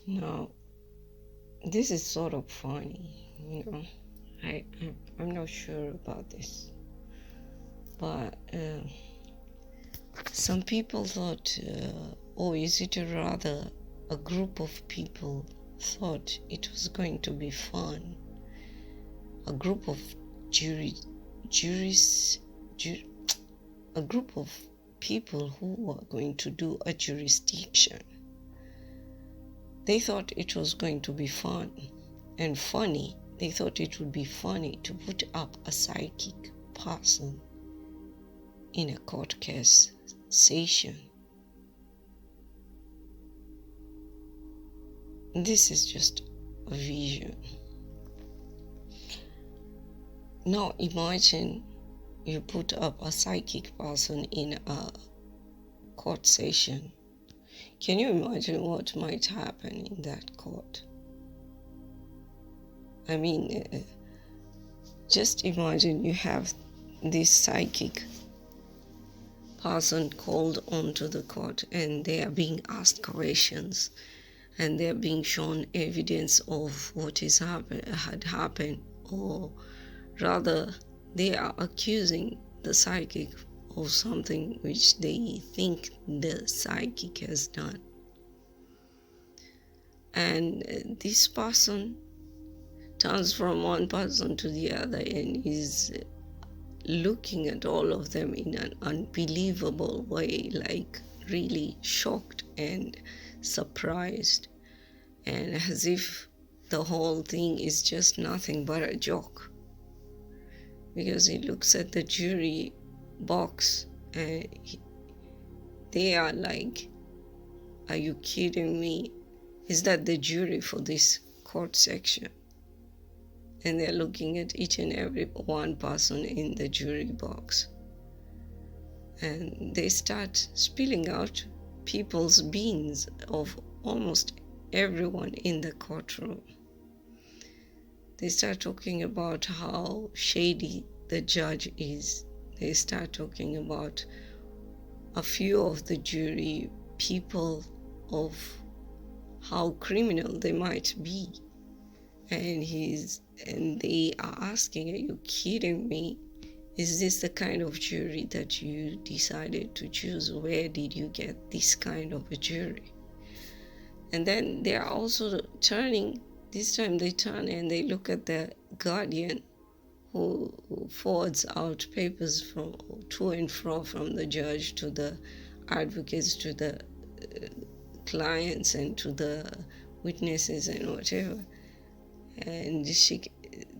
Now, this is sort of funny, I'm not sure about this, but some people thought, is it rather a group of people thought it was going to be fun. A group of a group of people who were going to do a jurisdiction. They thought it was going to be fun and funny. They thought it would be funny to put up a psychic person in a court case session. This is just a vision. Now imagine you put up a psychic person in a court session. Can you imagine what might happen in that court? I mean, just imagine you have this psychic person called onto the court and they are being asked questions and they are being shown evidence of what had happened, or rather they are accusing the psychic of something which they think the psychic has done. And this person turns from one person to the other and is looking at all of them in an unbelievable way, like really shocked and surprised, and as if the whole thing is just nothing but a joke. Because he looks at the jury box and they are like, are you kidding me? Is that the jury for this court section? And they're looking at each and every one person in the jury box. And they start spilling out people's beans of almost everyone in the courtroom. They start talking about how shady the judge is. They start talking about a few of the jury people, of how criminal they might be. And they are asking, are you kidding me? Is this the kind of jury that you decided to choose? Where did you get this kind of a jury? And then they are also turning, this time they turn and they look at the guardian who forwards out papers from to and fro from the judge to the advocates, to the clients, and to the witnesses and whatever. And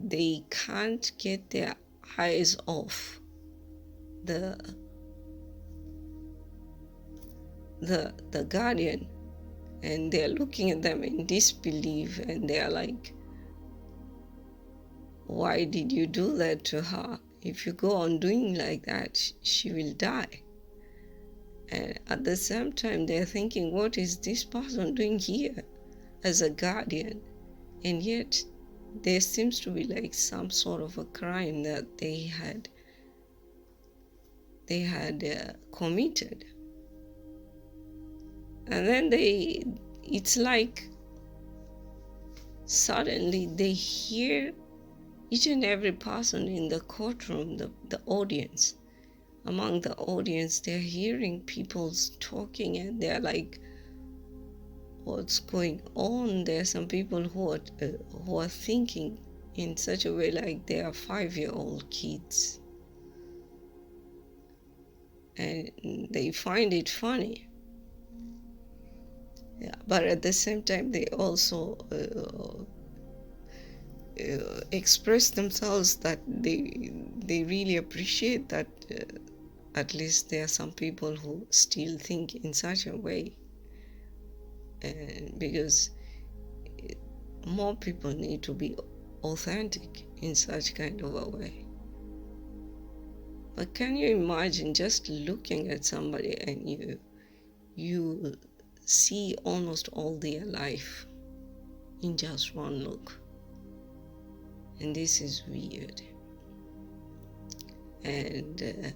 they can't get their eyes off the guardian, and they're looking at them in disbelief, and they're like, why did you do that to her? If you go on doing like that, she will die. And at the same time, they're thinking, what is this person doing here as a guardian? And yet there seems to be like some sort of a crime that they had committed. And then it's like suddenly they hear each and every person in the courtroom, the audience. Among the audience, they're hearing people talking and they're like, what's going on? There are some people who are thinking in such a way like they are 5-year-old kids. And they find it funny. Yeah, but at the same time, they also express themselves that they really appreciate that at least there are some people who still think in such a way. And because more people need to be authentic in such kind of a way. But can you imagine just looking at somebody and you see almost all their life in just one look? And this is weird. And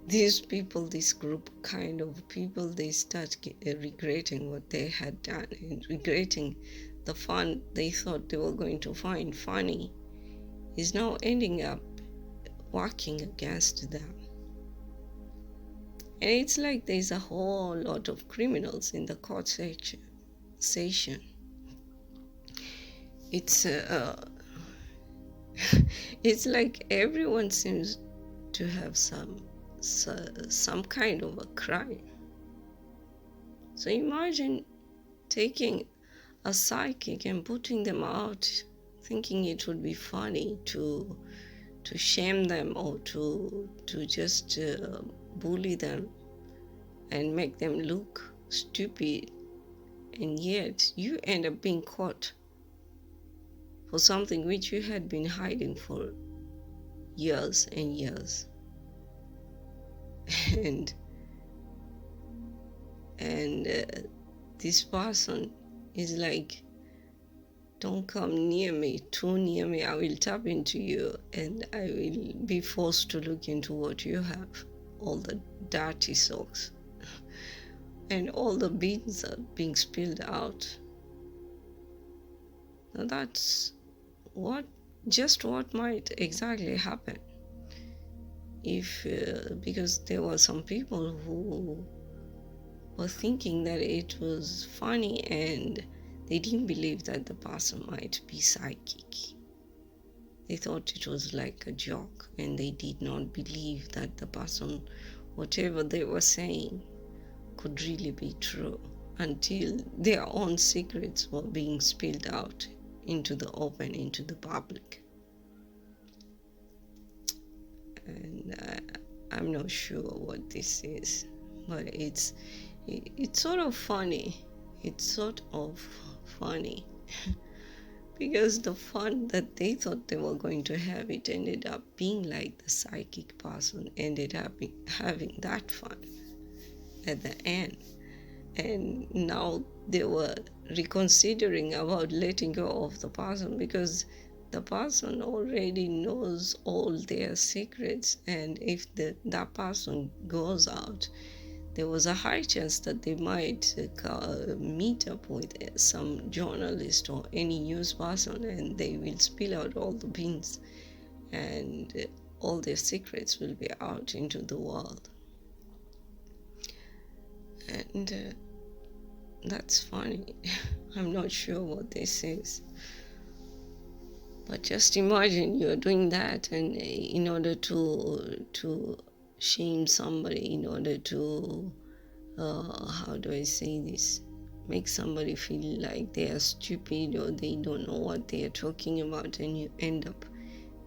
these people, this group kind of people, they start regretting what they had done and regretting the fun they thought they were going to find funny is now ending up working against them. And it's like there's a whole lot of criminals in the court session. It's it's like everyone seems to have some kind of a crime. So imagine taking a psychic and putting them out, thinking it would be funny to shame them or to just bully them and make them look stupid, and yet you end up being caught for something which you had been hiding for years and years. And this person is like, don't come near me, too near me, I will tap into you and I will be forced to look into what you have, all the dirty socks and all the beans are being spilled out. Now that's what might exactly happen if because there were some people who were thinking that it was funny and they didn't believe that the person might be psychic. They thought it was like a joke, and they did not believe that the person, whatever they were saying, could really be true until their own secrets were being spilled out into the open, into the public. And I'm not sure what this is, but it's sort of funny. It's sort of funny because the fun that they thought they were going to have, it ended up being like the psychic person ended up having that fun at the end. And now they were reconsidering about letting go of the person because the person already knows all their secrets, and if that person goes out, there was a high chance that they might meet up with some journalist or any news person, and they will spill out all the beans and all their secrets will be out into the world. And that's funny. I'm not sure what this is. But just imagine you're doing that, and in order to shame somebody, in order to, how do I say this, make somebody feel like they are stupid or they don't know what they are talking about, and you end up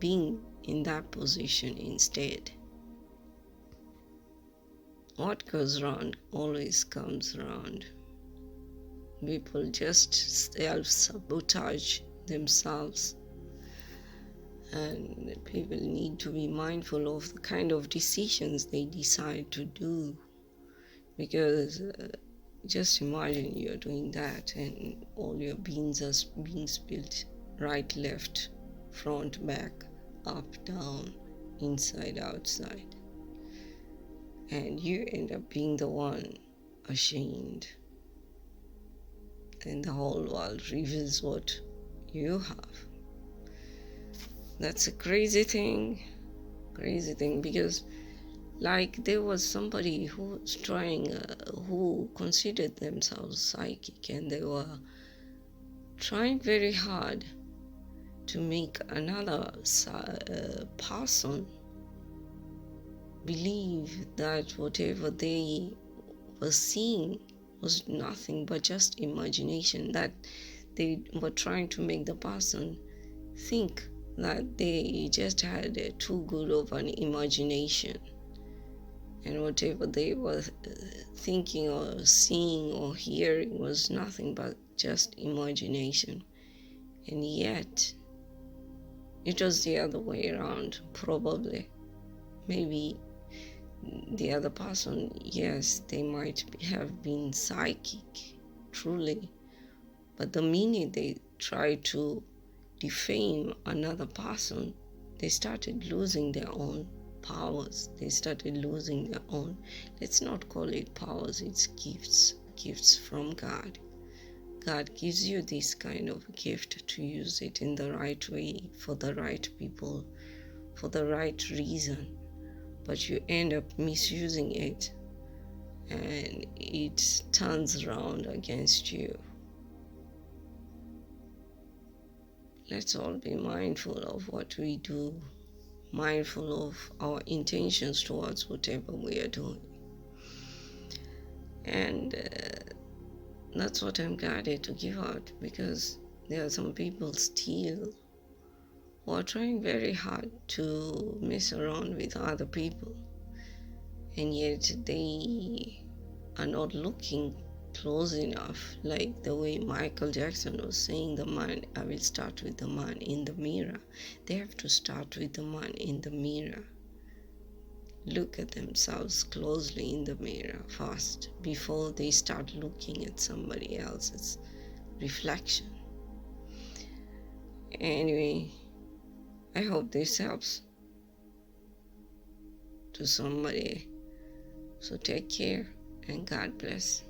being in that position instead. What goes around always comes around. People just self-sabotage themselves. And people need to be mindful of the kind of decisions they decide to do, because just imagine you're doing that and all your beans are being spilled right, left, front, back, up, down, inside, outside, and you end up being the one ashamed, and the whole world reveals what you have. That's a crazy thing, because like there was somebody who was trying, who considered themselves psychic, and they were trying very hard to make another person believe that whatever they were seeing was nothing but just imagination, that they were trying to make the person think that they just had too good of an imagination, and whatever they were thinking or seeing or hearing was nothing but just imagination. And yet it was the other way around. Probably, maybe the other person, yes, they might have been psychic truly, but the minute they try to defame another person, they started losing their own powers. They started losing their own. Let's not call it powers, it's gifts from God. God gives you this kind of gift to use it in the right way, for the right people, for the right reason, but you end up misusing it and it turns around against you. Let's all be mindful of what we do, mindful of our intentions towards whatever we are doing. And that's what I'm guided to give out, because there are some people still who are trying very hard to mess around with other people, and yet they are not looking close enough, like the way Michael Jackson was saying, I will start with the man in the mirror. They have to start with the man in the mirror. Look at themselves closely in the mirror first before they start looking at somebody else's reflection. Anyway, I hope this helps to somebody. So take care and God bless.